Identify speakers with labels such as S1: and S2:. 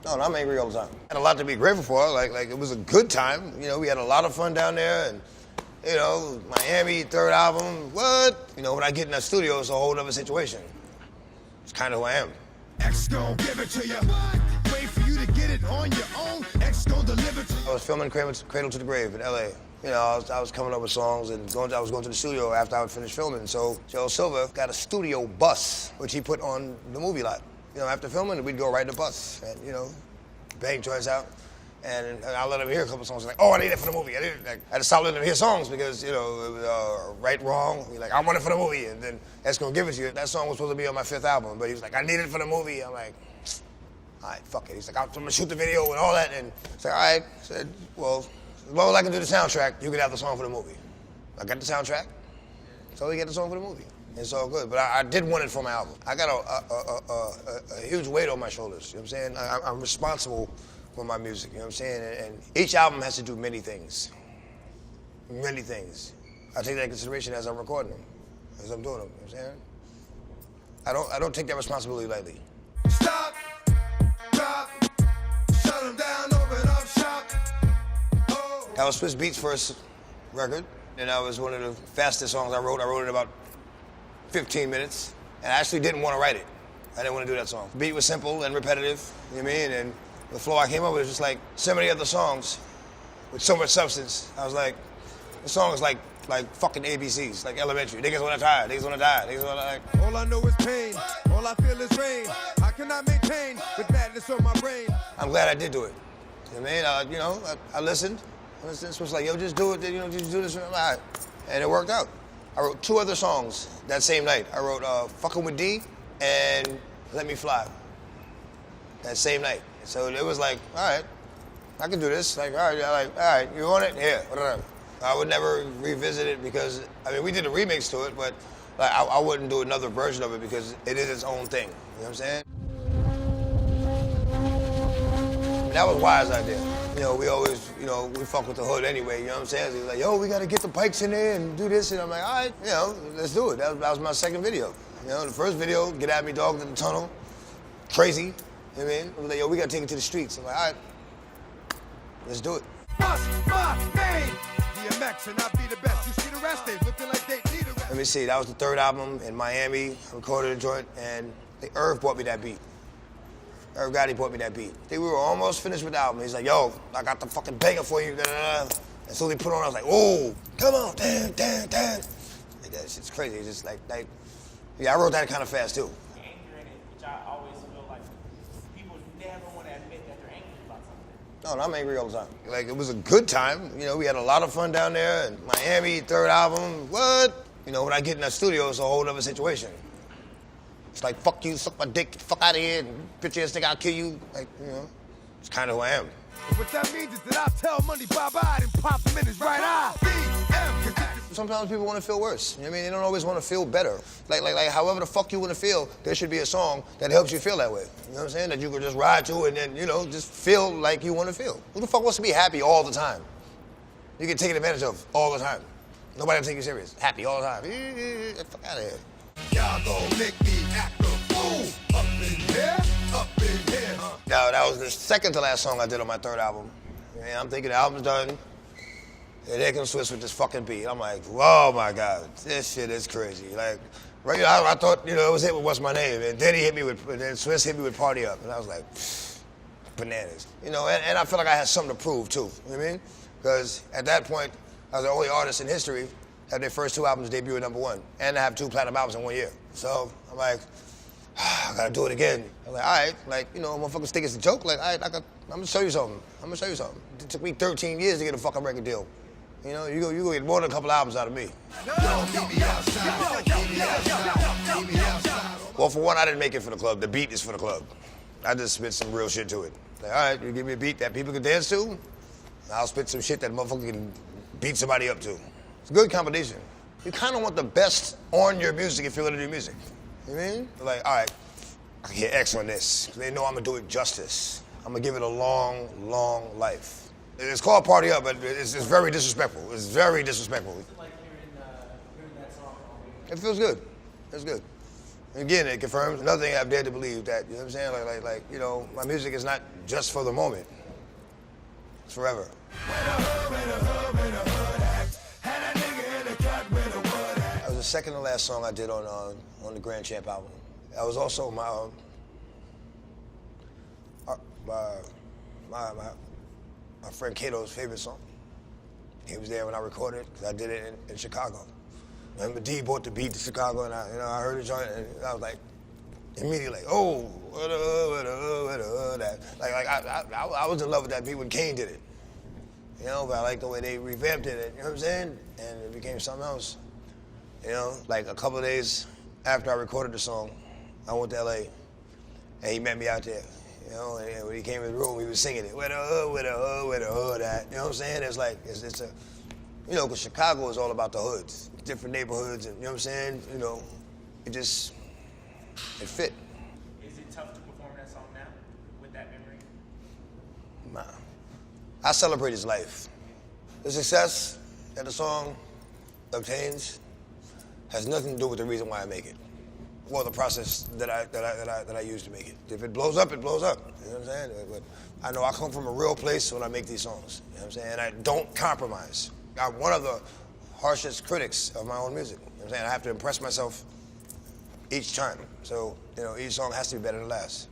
S1: No, I'm angry all the time. I had a lot to be grateful for. Like it was a good time. You know, we had a lot of fun down there, and you know, Miami, third album. What? You know, when I get in that studio, it's a whole other situation. It's kind of who I am.
S2: X gon' give it to you. Wait for you to get it on your own. X gon' deliver to you.
S1: I was filming Cradle to the Grave in LA. You know, I was coming up with songs and I was going to the studio after I would finish filming. So Joe Silva got a studio bus, which he put on the movie lot. You know, after filming, we'd go ride the bus and, you know, bang joints out. And I let him hear a couple songs. Like, oh, I need it for the movie. I had to stop letting him hear songs because, you know, it was right, wrong. He's like, I want it for the movie. And then X Gon' Give It To You. That song was supposed to be on my 5th album, but he was like, I need it for the movie. I'm like, all right, fuck it. He's like, I'm gonna shoot the video and all that. And it's like, all right. I said, well, as long as I can do the soundtrack, you can have the song for the movie. I got the soundtrack, so we get the song for the movie. It's all good, but I did want it for my album. I got a huge weight on my shoulders, you know what I'm saying? I'm responsible for my music, you know what I'm saying? And each album has to do many things. Many things. I take that into consideration as I'm recording them, as I'm doing them, you know what I'm saying? I don't take that responsibility lightly.
S2: Stop, drop, shut them down, open up shop. Oh.
S1: That was Swiss Beats' first record, and that was one of the fastest songs I wrote. I wrote it in about 15 minutes, and I actually didn't want to write it. I didn't want to do that song. The beat was simple and repetitive, you know what I mean? And the flow I came up with was just like so many other songs with so much substance. I was like, the song is like fucking ABCs, like elementary. Niggas wanna die, niggas wanna die, niggas wanna like.
S2: All I know is pain, all I feel is rain. I cannot maintain with madness on my brain.
S1: I'm glad I did do it. You know what I mean? You know, I listened. It was like, yo, just do it, you know, just do this. All right. And it worked out. I wrote 2 other songs that same night. I wrote Fucking With D and Let Me Fly that same night. So it was like, all right, I can do this. Like, all right, you want it? Here, whatever. I would never revisit it because, I mean, we did a remix to it, but like, I wouldn't do another version of it because it is its own thing. You know what I'm saying? That was Wire's idea. You know, we always, you know, we fuck with the hood anyway, you know what I'm saying? So he's like, yo, we gotta get the Pikes in there and do this. And I'm like, all right, you know, let's do it. That was my second video. You know, the first video, Get At Me Dog in the Tunnel, crazy. You know what I mean? I was like, yo, we gotta take it to the streets. I'm like, all right, let's do it.
S2: What's my name? DMX and I be the best. You see the rest, they looking like they need a rest.
S1: Let me see, that was the 3rd album in Miami. I recorded a joint, and Irv bought me that beat. Irv Gotti bought me that beat. We were almost finished with the album. He's like, yo, I got the fucking banger for you. And so he put on, I was like, oh, come on, dan. Like, that shit's crazy. It's just like, yeah, I wrote that kind of fast too.
S3: Anger in it, which I always feel like people never want to admit that they're angry about something.
S1: No, I'm angry all the time. Like, it was a good time. You know, we had a lot of fun down there. And Miami, 3rd album, what? You know, when I get in that studio, it's a whole other situation. It's like, fuck you, suck my dick, fuck out of here, and bitch ass nigga, I'll kill you. Like, you know, it's kind of who I am.
S2: What that means is that I tell money bye-bye and pop him in his right eye.
S1: Sometimes people want to feel worse. You know what I mean? They don't always want to feel better. Like however the fuck you want to feel, there should be a song that helps you feel that way. You know what I'm saying? That you can just ride to and then, you know, just feel like you want to feel. Who the fuck wants to be happy all the time? You get taken advantage of all the time. Nobody will take you serious. Happy all the time. Get the fuck out of here.
S2: Y'all gon' make me act a fool. Up in here, up in here, huh?
S1: Now, that was the second to last song I did on my 3rd album. And I'm thinking the album's done. And here comes Swiss with this fucking beat. I'm like, oh my God, this shit is crazy. Like, right, I thought, you know, it was hit with What's My Name. And then then Swiss hit me with Party Up. And I was like, bananas. You know, and I feel like I had something to prove too. You know what I mean? Because at that point, I was the only artist in history had their first 2 albums debut at #1. And I have 2 platinum albums in 1 year. So I'm like, I gotta do it again. I'm like, all right, like, you know, motherfuckers think it's a joke. Like, all right, I'm gonna show you something. It took me 13 years to get a fucking record deal. You know, you go get more than a couple albums out of me. Well, for one, I didn't make it for the club. The beat is for the club. I just spit some real shit to it. Like, all right, you give me a beat that people can dance to, I'll spit some shit that motherfucker can beat somebody up to. It's a good combination. You kind of want the best on your music if you're gonna do music. You know what I mean? Like, all right, I can get X on this. They know I'm gonna do it justice. I'm gonna give it a long, long life. It's called Party Up, but it's very disrespectful. It's very disrespectful.
S3: Like hearing that song.
S1: It feels good. It's good. Again, it confirms another thing I've dared to believe, that, you know what I'm saying? Like, you know, my music is not just for the moment. It's forever. That was the second to last song I did on the Grand Champ album. That was also my friend Kato's favorite song. He was there when I recorded it, because I did it in Chicago. I remember D brought the beat to Chicago, and I heard the joint, and I was like, immediately like, oh, that. I was in love with that beat when Kane did it. You know, but I like the way they revamped it, you know what I'm saying? And it became something else. You know, like a couple of days after I recorded the song, I went to LA, and he met me out there. You know, and when he came in the room, he was singing it. Where the hood at? You know what I'm saying? It's like, it's a, you know, because Chicago is all about the hoods, different neighborhoods, and you know what I'm saying? You know, it fit.
S3: Is it tough to perform that song now with that memory?
S1: Nah. I celebrate his life. The success that the song obtains has nothing to do with the reason why I make it, or the process that I use to make it. If it blows up, it blows up. You know what I'm saying? But I know I come from a real place when I make these songs. You know what I'm saying? And I don't compromise. I'm one of the harshest critics of my own music. You know what I'm saying? I have to impress myself each time. So, you know, each song has to be better than the last.